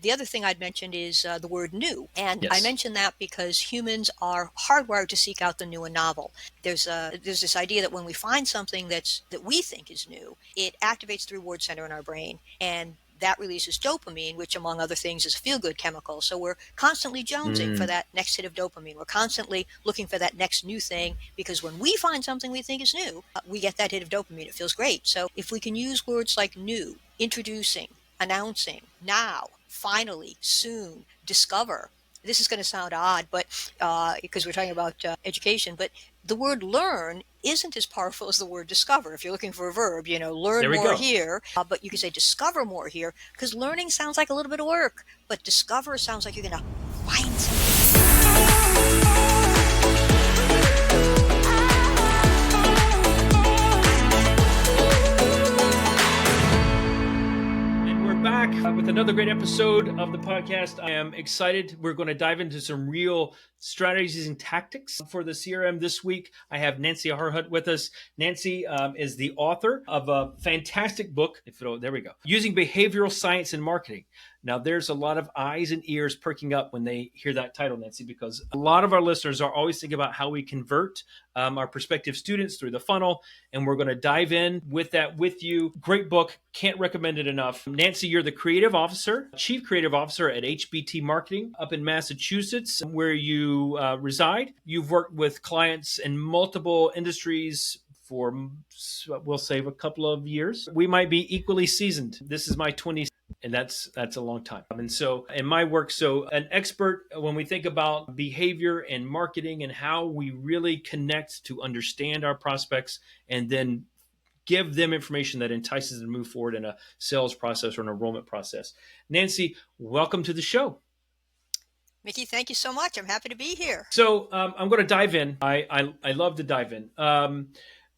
The other thing I'd mentioned is the word new. And I Yes. mentioned that because humans are hardwired to seek out the new and novel. There's this idea that when we find something that we think is new, it activates the reward center in our brain, and that releases dopamine, which among other things is a feel-good chemical. So we're constantly jonesing for that next hit of dopamine. We're constantly looking for that next new thing, because when we find something we think is new, we get that hit of dopamine. It feels great. So if we can use words like new, introducing, announcing, now, finally, soon, discover. This is going to sound odd, but because we're talking about education, but the word learn isn't as powerful as the word discover. If you're looking for a verb, learn There we more go. here, but you can say discover more here, because learning sounds like a little bit of work, but discover sounds like you're going to find something. Back with another great episode of the podcast. I am excited. We're going to dive into some real strategies and tactics for the CRM this week. I have Nancy Harhut with us. Nancy is the author of a fantastic book. There we go. Using Behavioral Science in Marketing. Now, there's a lot of eyes and ears perking up when they hear that title, Nancy, because a lot of our listeners are always thinking about how we convert our prospective students through the funnel, and we're going to dive in with that with you. Great book. Can't recommend it enough. Nancy, you're the Chief Creative Officer at HBT Marketing up in Massachusetts, where you reside. You've worked with clients in multiple industries for, we'll say, a couple of years. We might be equally seasoned. This is my 20th. And that's a long time. And so in my work, an expert when we think about behavior and marketing and how we really connect to understand our prospects and then give them information that entices them to move forward in a sales process or an enrollment process. Nancy, welcome to the show. Mickey, thank you so much. I'm happy to be here. So I'm going to dive in. I love to dive in.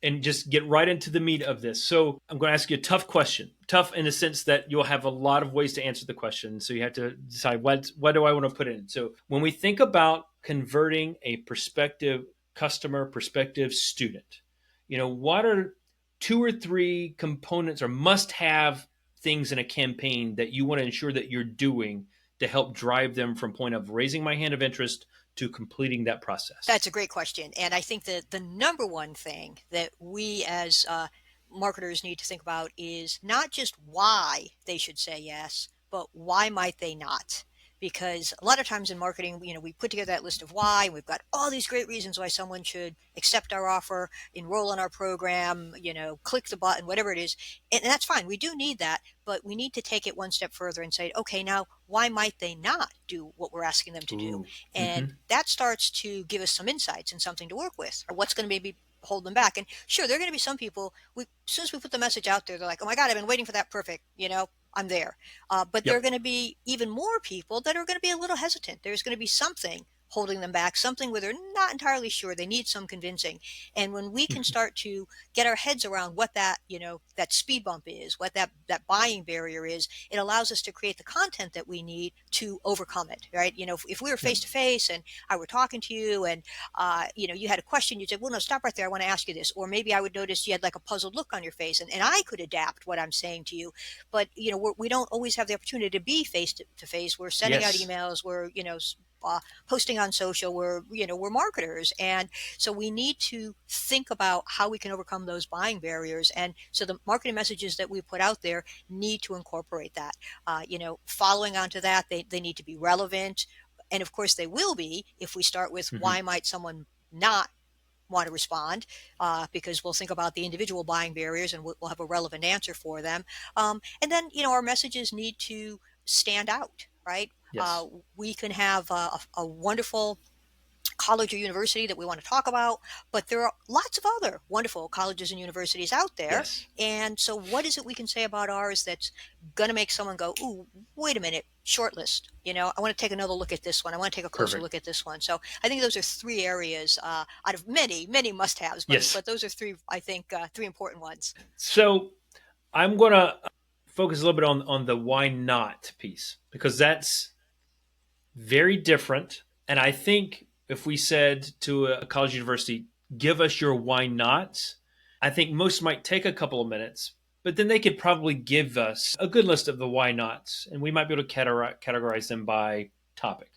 And just get right into the meat of this. So I'm going to ask you a tough question. Tough in the sense that you'll have a lot of ways to answer the question. So you have to decide what do I want to put in. So when we think about converting a prospective customer, prospective student, what are 2 or 3 components or must-have things in a campaign that you want to ensure that you're doing to help drive them from point of raising my hand of interest to completing that process? That's a great question. And I think that the number one thing that we as marketers need to think about is not just why they should say yes, but why might they not? Because a lot of times in marketing, we put together that list of why, and we've got all these great reasons why someone should accept our offer, enroll in our program, click the button, whatever it is. And that's fine. We do need that, but we need to take it one step further and say, okay, now why might they not do what we're asking them to do? And that starts to give us some insights and something to work with, or what's going to maybe hold them back. And sure, there are going to be some people, as soon as we put the message out there, they're like, oh my God, I've been waiting for that perfect, I'm there. But there are going to be even more people that are going to be a little hesitant. There's going to be something holding them back, something where they're not entirely sure. They need some convincing. And when we can start to get our heads around what that, that speed bump is, what that buying barrier is, it allows us to create the content that we need to overcome it, right? If we were face to face and I were talking to you and, you had a question, you'd say, well, no, stop right there. I want to ask you this. Or maybe I would notice you had like a puzzled look on your face, and I could adapt what I'm saying to you. But, we don't always have the opportunity to be face to face. We're sending out emails. We're, posting on social. We're marketers. And so we need to think about how we can overcome those buying barriers. And so the marketing messages that we put out there need to incorporate that. Following on to that, they need to be relevant. And of course they will be if we start with why might someone not want to respond, because we'll think about the individual buying barriers and we'll have a relevant answer for them. And then, our messages need to stand out, right? Yes. We can have a wonderful college or university that we want to talk about, but there are lots of other wonderful colleges and universities out there. Yes. And so what is it we can say about ours that's going to make someone go, ooh, wait a minute, shortlist. I want to take another look at this one. I want to take a closer look at this one. So I think those are 3 areas out of many, many must-haves, but those are 3, I think, 3 important ones. So I'm going to focus a little bit on the why not piece, because that's very different. And I think if we said to a college university, give us your why nots, I think most might take a couple of minutes, but then they could probably give us a good list of the why nots, and we might be able to categorize them by topic.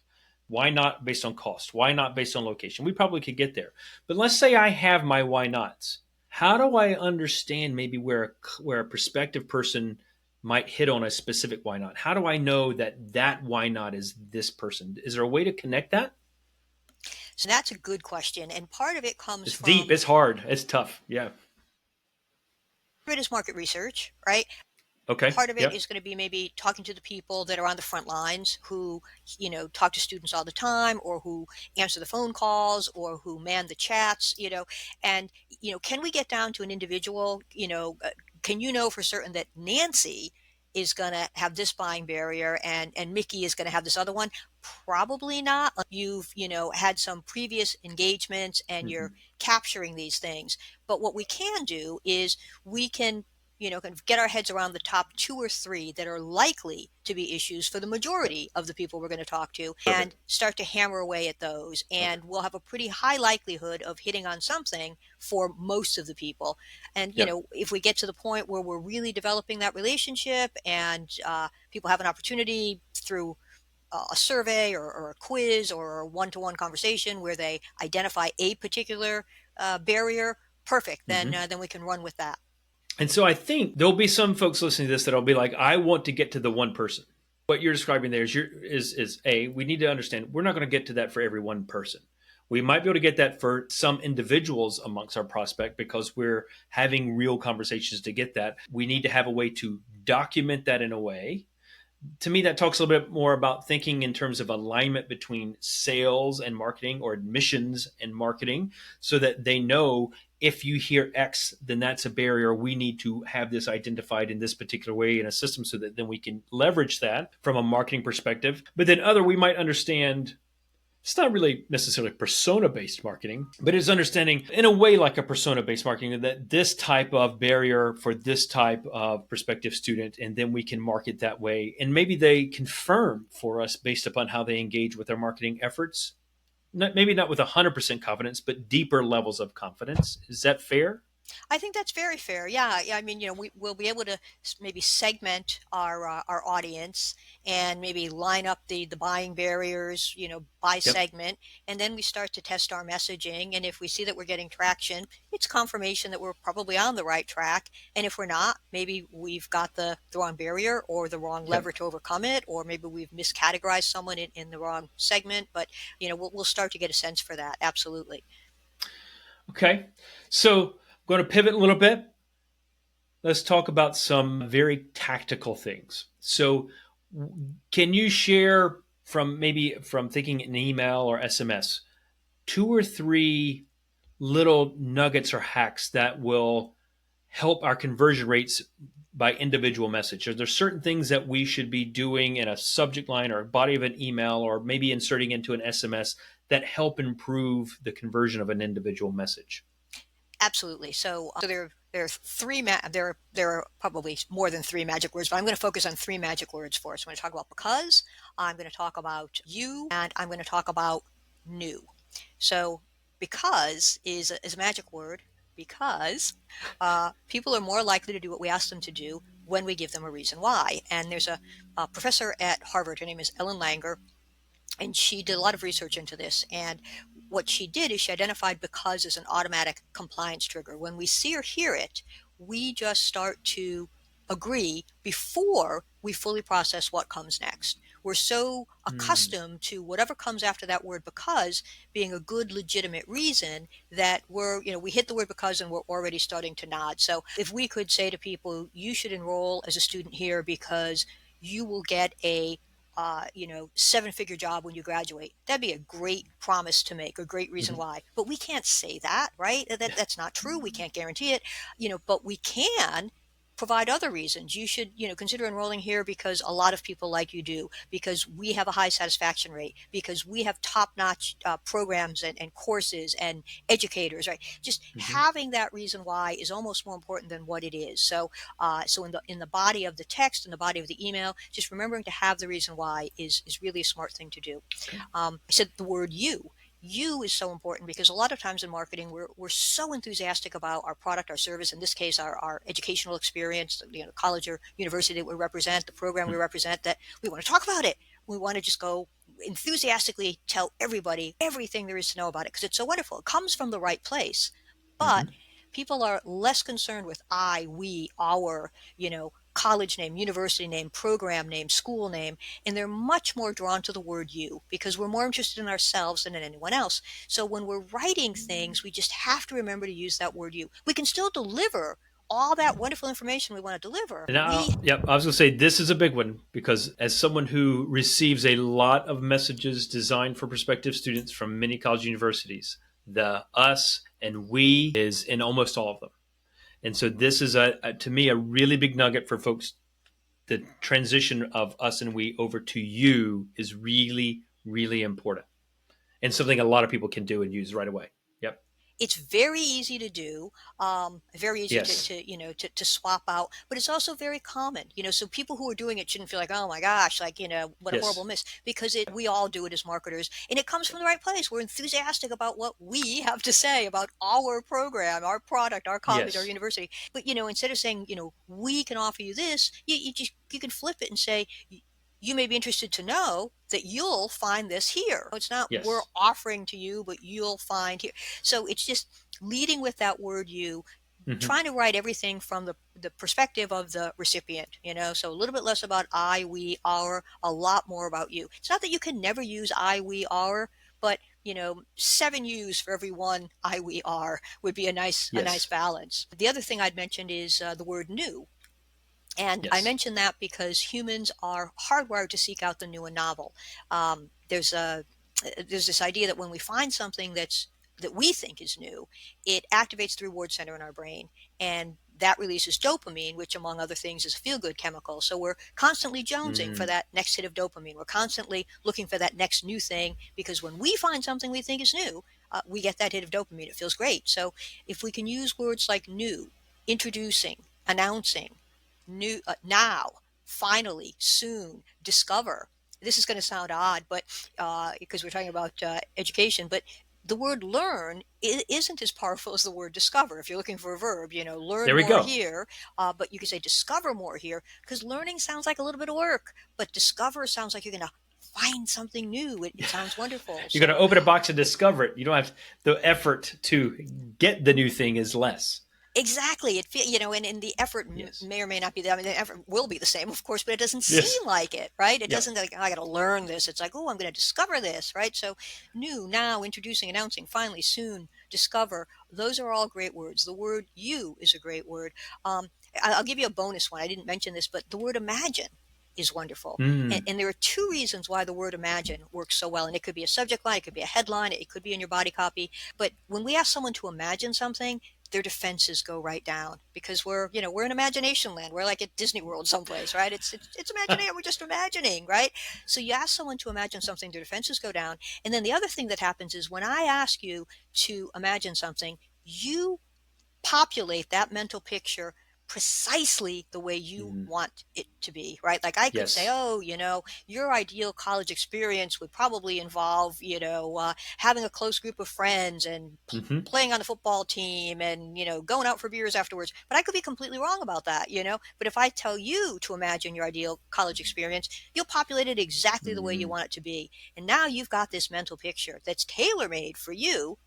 Why not based on cost? Why not based on location? We probably could get there. But let's say I have my why nots. How do I understand maybe where a prospective person might hit on a specific why not? How do I know that why not is this person? Is there a way to connect that? So that's a good question. And part of it comes It's deep. from, It's hard. It's tough. Yeah. part of it is market research, right? Okay. Part of it Yep. is going to be maybe talking to the people that are on the front lines who, talk to students all the time, or who answer the phone calls, or who man the chats, and, can we get down to an individual, can you know for certain that Nancy is going to have this buying barrier, and Mickey is going to have this other one? Probably not. You've, had some previous engagements and you're Mm-hmm. capturing these things. But what we can do is we can kind of get our heads around the top two or three that are likely to be issues for the Yep. majority of the people we're going to talk to, and Perfect. start to hammer away at those. Okay. And we'll have a pretty high likelihood of hitting on something for most of the people. And, Yep. if we get to the point where we're really developing that relationship, and people have an opportunity through a survey, or a quiz, or a one-to-one conversation where they identify a particular barrier, perfect. Then, Mm-hmm. then we can run with that. And so I think there'll be some folks listening to this that'll be like, I want to get to the one person. What you're describing there is a we need to understand we're not going to get to that for every one person. We might be able to get that for some individuals amongst our prospect because we're having real conversations to get that. We need to have a way to document that in a way. To me, that talks a little bit more about thinking in terms of alignment between sales and marketing, or admissions and marketing, so that they know if you hear X, then that's a barrier. We need to have this identified in this particular way in a system so that then we can leverage that from a marketing perspective. But then other, we might understand it's not really necessarily persona based marketing, but it's understanding in a way like a persona based marketing that this type of barrier for this type of prospective student, and then we can market that way. And maybe they confirm for us based upon how they engage with their marketing efforts. Maybe not with 100% confidence, but deeper levels of confidence. Is that fair? I think that's very fair. Yeah, yeah. I mean, we'll be able to maybe segment our audience, and maybe line up the buying barriers, by Yep. segment, and then we start to test our messaging. And if we see that we're getting traction, it's confirmation that we're probably on the right track. And if we're not, maybe we've got the wrong barrier or the wrong Yep. lever to overcome it, or maybe we've miscategorized someone in the wrong segment. But we'll start to get a sense for that. Absolutely. Okay. So I'm going to pivot a little bit. Let's talk about some very tactical things. So, can you share from thinking an email or SMS, two or three little nuggets or hacks that will help our conversion rates by individual message? Are there certain things that we should be doing in a subject line or a body of an email, or maybe inserting into an SMS, that help improve the conversion of an individual message? Absolutely. So there are there are probably more than three magic words, but I'm going to focus on three magic words for us. I'm going to talk about because, I'm going to talk about you, and I'm going to talk about new. So because is a magic word, because people are more likely to do what we ask them to do when we give them a reason why. And there's a professor at Harvard. Her name is Ellen Langer, and she did a lot of research into this. And what she did is she identified because as an automatic compliance trigger. When we see or hear it, we just start to agree before we fully process what comes next. We're so Mm. accustomed to whatever comes after that word because being a good legitimate reason, that we hit the word because and we're already starting to nod. So if we could say to people, you should enroll as a student here because you will get a seven-figure job when you graduate. That'd be a great promise to make, a great reason Mhm. why. But we can't say that, right? That's not true. We can't guarantee it, but we can provide other reasons. You should, consider enrolling here because a lot of people like you do, because we have a high satisfaction rate, because we have top-notch programs and courses and educators, right? Just Mhm. having that reason why is almost more important than what it is. So in the body of the text, in the body of the email, just remembering to have the reason why is really a smart thing to do. Okay. I said the word you. you is so important because a lot of times in marketing, we're so enthusiastic about our product, our service, in this case, our educational experience, college or university that we represent, the program we represent, that we want to talk about it. We want to just go enthusiastically tell everybody everything there is to know about it because it's so wonderful. It comes from the right place. But Mm-hmm. people are less concerned with I, we, our, college name, university name, program name, school name, and they're much more drawn to the word you because we're more interested in ourselves than in anyone else. So when we're writing things, we just have to remember to use that word you. We can still deliver all that wonderful information we want to deliver. And yep, I was going to say this is a big one because as someone who receives a lot of messages designed for prospective students from many college universities, the us and we is in almost all of them. And so this is to me a really big nugget for folks. The transition of us and we over to you is really, really important and something a lot of people can do and use right away. Yep. It's very easy to do, very easy to, Yes. to to swap out, but it's also very common, so people who are doing it shouldn't feel like, oh my gosh, like, what a horrible Yes. miss, because we all do it as marketers, and it comes from the right place. We're enthusiastic about what we have to say about our program, our product, our college, our Yes. university. But, instead of saying, we can offer you this, you can flip it and say, you may be interested to know that you'll find this here. It's not we're Yes. offering to you, but you'll find here. So it's just leading with that word you, Mm-hmm. trying to write everything from the perspective of the recipient, so a little bit less about I, we, our, a lot more about you. It's not that you can never use I, we, our, but 7 U's for every one I, we, are would be a nice Yes. balance. The other thing I'd mentioned is the word new. And I Yes. mention that because humans are hardwired to seek out the new and novel. There's this idea that when we find something that we think is new, it activates the reward center in our brain, and that releases dopamine, which, among other things, is a feel-good chemical. So we're constantly jonesing for Mm. that next hit of dopamine. We're constantly looking for that next new thing because when we find something we think is new, we get that hit of dopamine. It feels great. So if we can use words like new, introducing, announcing, new, now, finally, soon, discover. This is going to sound odd, but because we're talking about education, but the word learn isn't as powerful as the word discover. If you're looking for a verb, learn There we more go. here, but you can say discover more here because learning sounds like a little bit of work, but discover sounds like you're going to find something new. It sounds wonderful. You're going to So open a box and discover it. You don't have the effort to get the new thing is less. exactly. And the effort Yes. may or may not be that. I mean, the effort will be the same, of course, but it doesn't Yes. seem like it, right? It Yep. doesn't like, "Oh, I got to learn this." It's like, oh, I'm going to discover this, right? So new, now, introducing, announcing, finally, soon, discover. Those are all great words. The word you is a great word. I'll give you a bonus one. I didn't mention this, but the word imagine is wonderful. And, Mm. and there are two reasons why the word imagine works so well. And it could be a subject line, it could be a headline, it could be in your body copy. But when we ask someone to imagine something, their defenses go right down because we're in imagination land. We're like at Disney World someplace, right? It's imagination. We're just imagining, right? So you ask someone to imagine something, their defenses go down. And then the other thing that happens is when I ask you to imagine something, you populate that mental picture precisely the way you Mm. want it to be, right? Like I could say, Yes. oh, your ideal college experience would probably involve, having a close group of friends and Mm-hmm. playing on the football team and, going out for beers afterwards. But I could be completely wrong about that. But if I tell you to imagine your ideal college experience, you'll populate it exactly the way you Mm. want it to be. And now you've got this mental picture that's tailor made for you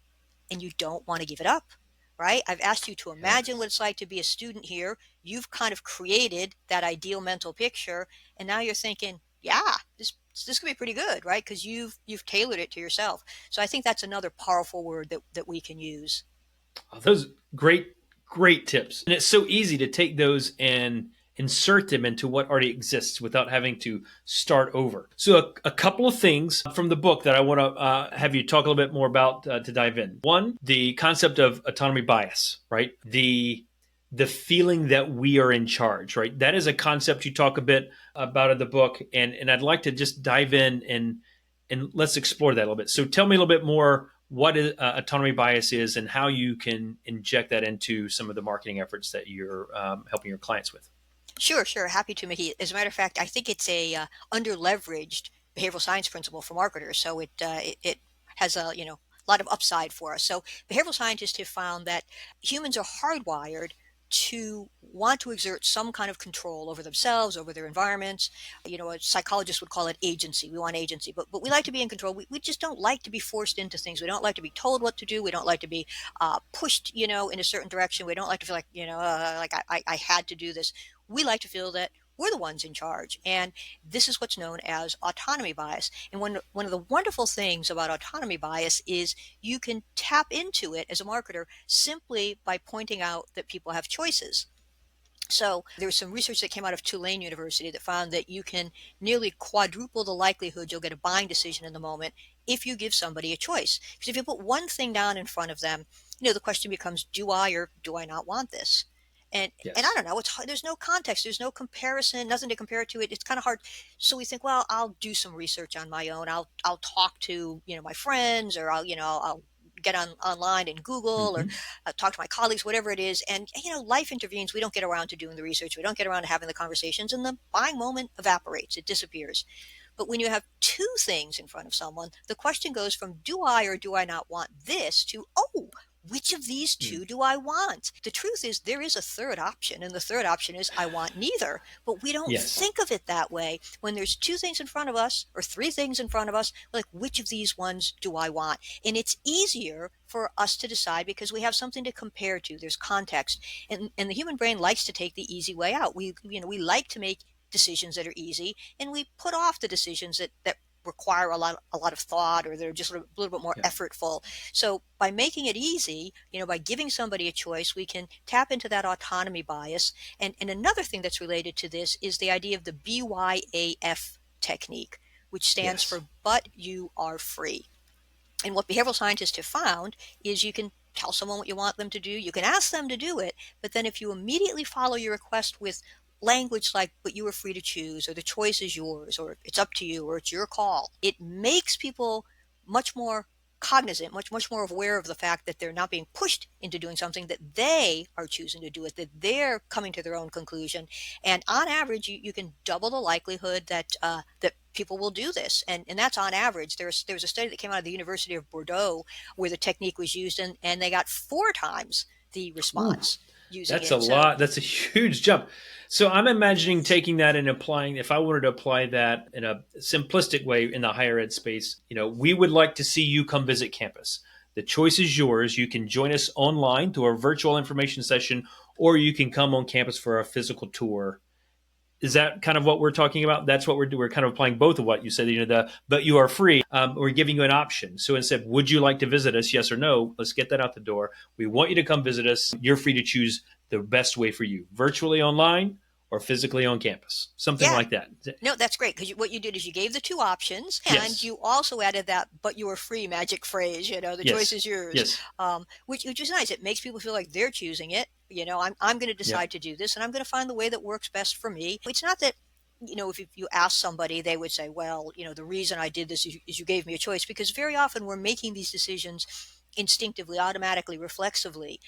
and you don't want to give it up, right? I've asked you to imagine what Yes. it's like to be a student here. You've kind of created that ideal mental picture, and now you're thinking, yeah, this could be pretty good, right? Because you've tailored it to yourself. So I think that's another powerful word that we can use. Oh, those great, great tips. And it's so easy to take those and insert them into what already exists without having to start over. So, a couple of things from the book that I want to have you talk a little bit more about to dive in. One, the concept of autonomy bias, right? The feeling that we are in charge, right? That is a concept you talk a bit about in the book, and I'd like to just dive in and let's explore that a little bit. So, tell me a little bit more what autonomy bias is and how you can inject that into some of the marketing efforts that you're helping your clients with. Sure, sure. Happy to, Mickey. As a matter of fact, I think it's a under leveraged behavioral science principle for marketers. So it has a lot of upside for us. So behavioral scientists have found that humans are hardwired to want to exert some kind of control over themselves, over their environments. A psychologist would call it agency. We want agency, but we like to be in control. We just don't like to be forced into things. We don't like to be told what to do. We don't like to be pushed, in a certain direction. We don't like to feel like, like I had to do this. We like to feel that we're the ones in charge. And this is what's known as autonomy bias. And one of the wonderful things about autonomy bias is you can tap into it as a marketer simply by pointing out that people have choices. So there was some research that came out of Tulane University that found that you can nearly quadruple the likelihood you'll get a buying decision in the moment if you give somebody a choice. Because if you put one thing down in front of them, the question becomes, do I or do I not want this? And I Yes. don't know, there's no context, there's no comparison, nothing to compare it to. It's kind of hard. So we think, well, I'll do some research on my own. I'll talk to, my friends, or I'll get online and Google, or Hmm. talk to my colleagues, whatever it is. And, life intervenes. We don't get around to doing the research. We don't get around to having the conversations, and the buying moment evaporates. It disappears. But when you have two things in front of someone, the question goes from do I or do I not want this to, oh, which of these two do I want? The truth is there is a third option, and the third option is I want neither. But we don't Yes. think of it that way. When there's two things in front of us or three things in front of us, like, which of these ones do I want? And it's easier for us to decide because we have something to compare to. There's context. And the human brain likes to take the easy way out. We like to make decisions that are easy, and we put off the decisions that require a lot of thought, or they're just a little bit more Yeah. effortful. So by making it easy, by giving somebody a choice, we can tap into that autonomy bias. And another thing that's related to this is the idea of the BYAF technique, which stands Yes. for but you are free. And what behavioral scientists have found is you can tell someone what you want them to do, you can ask them to do it, but then if you immediately follow your request with language like, but you are free to choose, or the choice is yours, or it's up to you, or it's your call, it makes people much more cognizant, much more aware of the fact that they're not being pushed into doing something, that they are choosing to do it, that they're coming to their own conclusion. And on average, you can double the likelihood that people will do this. And that's on average. There's a study that came out of the University of Bordeaux where the technique was used, and they got 4 times the Ooh, response using that's a it. So lot. That's a huge jump. So I'm imagining taking that and applying, if I wanted to apply that in a simplistic way in the higher ed space, we would like to see you come visit campus. The choice is yours. You can join us online through a virtual information session, or you can come on campus for a physical tour. Is that kind of what we're talking about? That's what we're doing. We're kind of applying both of what you said. But you are free. We're giving you an option. So instead, would you like to visit us? Yes or no? Let's get that out the door. We want you to come visit us. You're free to choose the best way for you, virtually online or physically on campus, something yeah, like that. no, that's great, because what you did is you gave the 2 options, and Yes, you also added that "but you are free" magic phrase. The choice yes, is yours, yes, which is nice. It makes people feel like they're choosing it. I'm going to yep, decide to do this, and I'm going to find the way that works best for me. It's not that if you ask somebody, they would say, well, the reason I did this is you gave me a choice, because very often we're making these decisions instinctively, automatically, reflexively,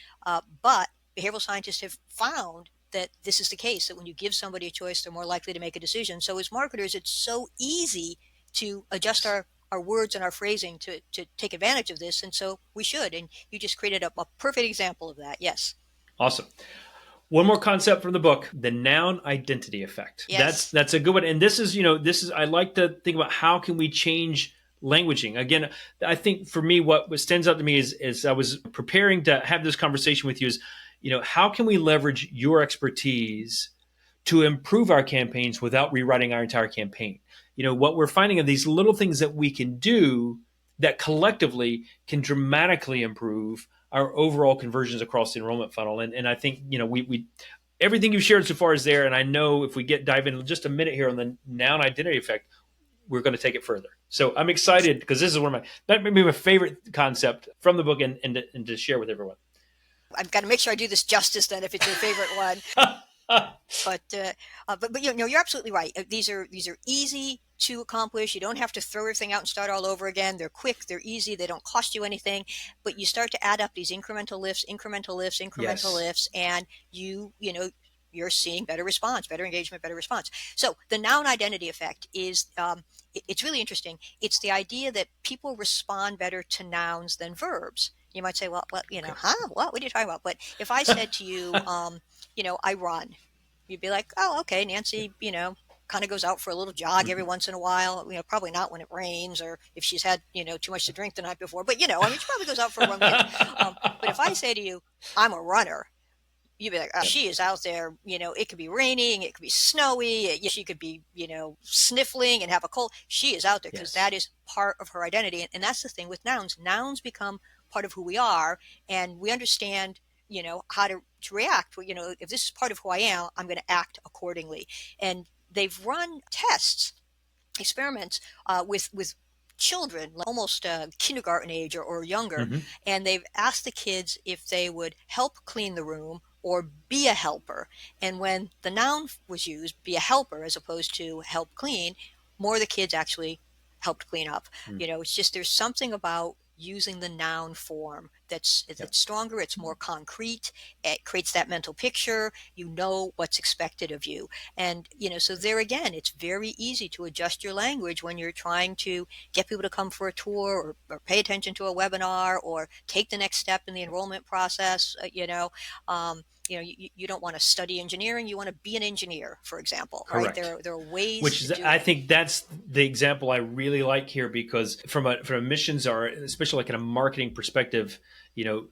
but behavioral scientists have found that this is the case, that when you give somebody a choice, they're more likely to make a decision. So as marketers, it's so easy to adjust yes. our words and our phrasing to take advantage of this. And so we should. And you just created a perfect example of that. Yes. Awesome. One more concept from the book, the noun identity effect. That's Yes. that's a good one. And this is I like to think about how can we change languaging. Again, I think for me what stands out to me is I was preparing to have this conversation with you is, how can we leverage your expertise to improve our campaigns without rewriting our entire campaign? What we're finding are these little things that we can do that collectively can dramatically improve our overall conversions across the enrollment funnel. And I think, we everything you've shared so far is there. And I know if we dive in just a minute here on the noun identity effect, we're going to take it further. So I'm excited because this is that may be my favorite concept from the book, and to share with everyone. I've got to make sure I do this justice then, if it's your favorite one. But you're absolutely right. These are easy to accomplish. You don't have to throw everything out and start all over again. They're quick, they're easy, they don't cost you anything. But you start to add up these incremental lifts, incremental Yes. lifts, and you're seeing better response, better engagement, better response. So the noun identity effect is it's really interesting. It's the idea that people respond better to nouns than verbs. You might say, well, Okay. huh? What are you talking about? But if I said to you, I run, you'd be like, oh, okay, Nancy, kind of goes out for a little jog every Mhm. once in a while, probably not when it rains or if she's had, too much to drink the night before, but I mean, she probably goes out for a run. But if I say to you, I'm a runner, you'd be like, oh, Yep. she is out there, it could be raining, it could be snowy, she could be, sniffling and have a cold. She is out there because Yes. that is part of her identity. And that's the thing with nouns. Nouns become part of who we are, and we understand, how to react. Well, if this is part of who I am, I'm going to act accordingly. And they've run tests, experiments with children, like almost kindergarten age or younger, Hmm. and they've asked the kids if they would help clean the room or be a helper. And when the noun was used, be a helper as opposed to help clean, more of the kids actually helped clean up. It's just there's something about using the noun form Yep. that's stronger, it's more concrete, it creates that mental picture, what's expected of you. And, so there again, it's very easy to adjust your language when you're trying to get people to come for a tour or pay attention to a webinar or take the next step in the enrollment process. You don't want to study engineering, you want to be an engineer, for example, right? Correct. There are ways Which to is, do I it. think that's the example I really like here, because from a missions, or especially like in a marketing perspective, you know,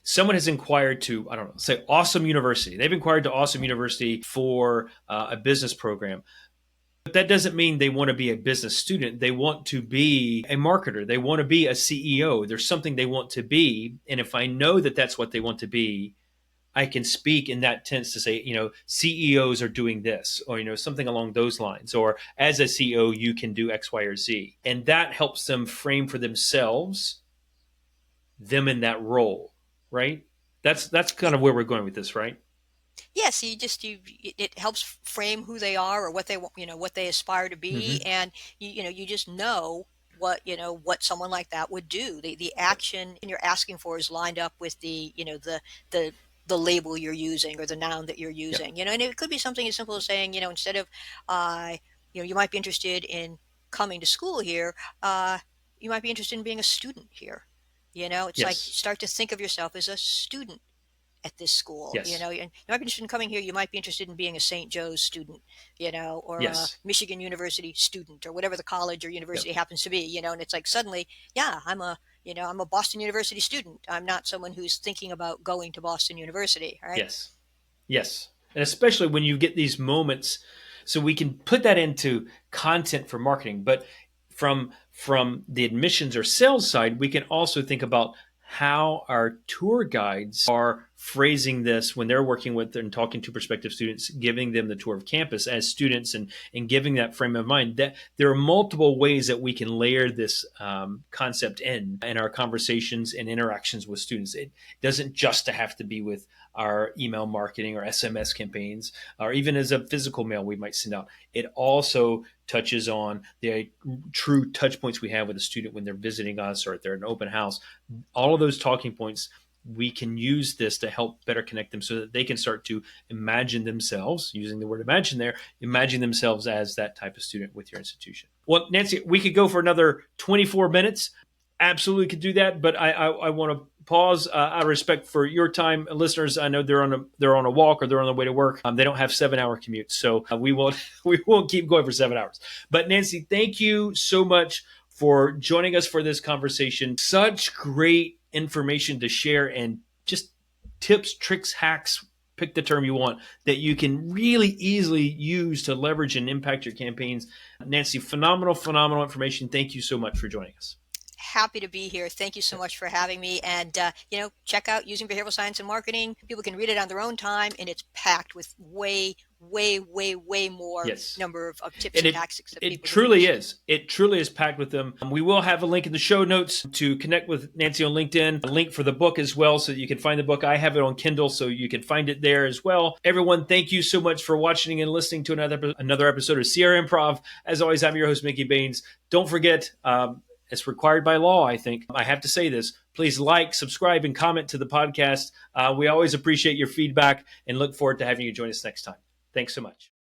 someone has inquired to, I don't know, say Awesome University. They've inquired to Awesome University for a business program. But that doesn't mean they want to be a business student. They want to be a marketer. They want to be a CEO. There's something they want to be. And if I know that that's what they want to be, I can speak in that tense to say, CEOs are doing this, or, something along those lines. Or as a CEO, you can do X, Y, or Z. And that helps them frame for themselves them in that role, right? That's kind of where we're going with this, right? Yes, it helps frame who they are or what they want, what they aspire to be, Mm-hmm. and you just know what someone like that would do. The Yep. action you're asking for is lined up with the the label you're using or the noun that you're Yep. using. And it could be something as simple as saying, instead of uh, you might be interested in coming to school here, you might be interested in being a student here. It's like Yes. start to think of yourself as a student at this school. Yes. And you might be interested in coming here. You might be interested in being a St. Joe's student, or a Yes. Michigan University student, or whatever the college or Yep. university happens to be. And it's like suddenly, yeah, I'm a Boston University student. I'm not someone who's thinking about going to Boston University, right? Yes. Yes. And especially when you get these moments, so we can put that into content for marketing. But from the admissions or sales side, we can also think about how our tour guides are phrasing this when they're working with and talking to prospective students, giving them the tour of campus as students, and giving that frame of mind. That there are multiple ways that we can layer this concept in our conversations and interactions with students. It doesn't just have to be with our email marketing or SMS campaigns, or even as a physical mail we might send out. It also touches on the true touch points we have with a student when they're visiting us or if they're at an open house. All of those talking points, we can use this to help better connect them so that they can start to imagine themselves, using the word imagine there, imagine themselves as that type of student with your institution. Well, Nancy, we could go for another 24 minutes. Absolutely could do that, but I want to pause out of respect for your time. Listeners, I know they're on a walk or they're on their way to work. They don't have 7 hour commutes, so we won't keep going for 7 hours. But Nancy, thank you so much for joining us for this conversation. Such great information to share, and just tips, tricks, hacks, pick the term you want, that you can really easily use to leverage and impact your campaigns. Nancy, phenomenal information. Thank you so much for joining us. Happy to be here. Thank you so much for having me. And, check out Using Behavioral Science in Marketing. People can read it on their own time, and it's packed with way more Yes. number of tips And and it tactics that it people can truly use. is. It truly is packed with them. We will have a link in the show notes to connect with Nancy on LinkedIn, a link for the book as well, so that you can find the book. I have it on Kindle, so you can find it there as well. Everyone, thank you so much for watching and listening to another episode of CRMprov. As always, I'm your host, Mickey Baines. Don't forget, it's required by law, I think. I have to say this. Please like, subscribe, and comment to the podcast. We always appreciate your feedback and look forward to having you join us next time. Thanks so much.